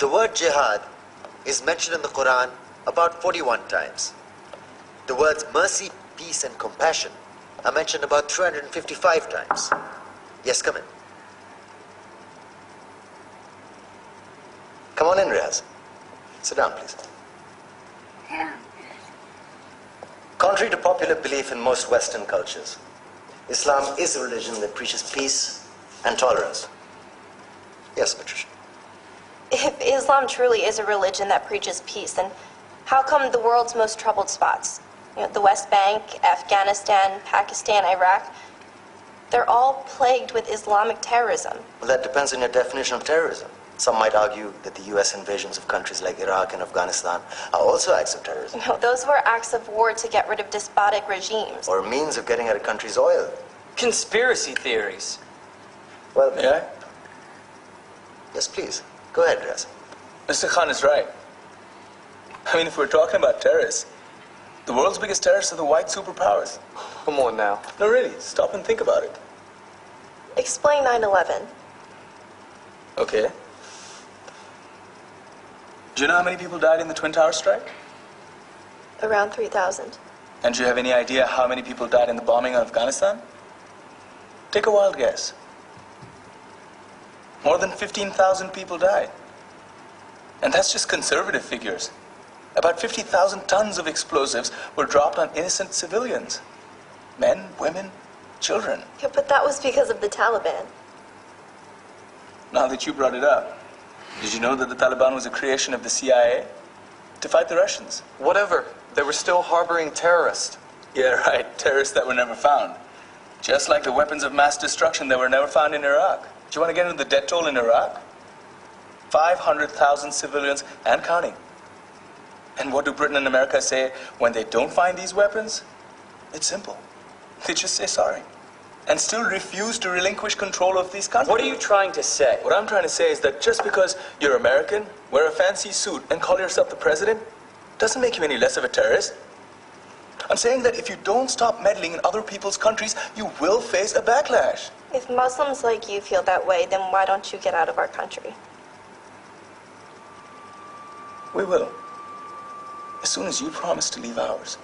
The word jihad is mentioned in the Quran about 41 times. The words mercy, peace, and compassion are mentioned about 355 times. Yes, come in. Come on in, Riaz. Sit down, please. Contrary to popular belief in most Western cultures, Islam is a religion that preaches peace and tolerance. Yes, Patricia. If Islam truly is a religion that preaches peace, then how come the world's most troubled spots, the West Bank, Afghanistan, Pakistan, Iraq, they're all plagued with Islamic terrorism? Well, that depends on your definition of terrorism. Some might argue that the U.S. invasions of countries like Iraq and Afghanistan are also acts of terrorism. No, those were acts of war to get rid of despotic regimes. Or a means of getting at a country's oil. Conspiracy theories. Well, May I? Yes, please. Go ahead, Riaz. Mr. Khan is right. I mean, if we're talking about terrorists, the world's biggest terrorists are the white superpowers. Come on now. No, really, stop and think about it. Explain 9/11. Okay. Do you know how many people died in the Twin Towers strike? Around 3,000. And do you have any idea how many people died in the bombing of Afghanistan? Take a wild guess. More than 15,000 people died. And that's just conservative figures. About 50,000 tons of explosives were dropped on innocent civilians. Men, women, children. Yeah, but that was because of the Taliban. Now that you brought it up, did you know that the Taliban was a creation of the CIA to fight the Russians? Whatever. They were still harboring terrorists. Yeah, right. Terrorists that were never found. Just like the weapons of mass destruction that were never found in Iraq. Do you want to get into the death toll in Iraq? 500,000 civilians and counting. And what do Britain and America say when they don't find these weapons? It's simple. They just say sorry. And still refuse to relinquish control of these countries. What are you trying to say? What I'm trying to say is that just because you're American, wear a fancy suit, and call yourself the president, doesn't make you any less of a terrorist. I'm saying that if you don't stop meddling in other people's countries, you will face a backlash. If Muslims like you feel that way, then why don't you get out of our country? We will. As soon as you promise to leave ours.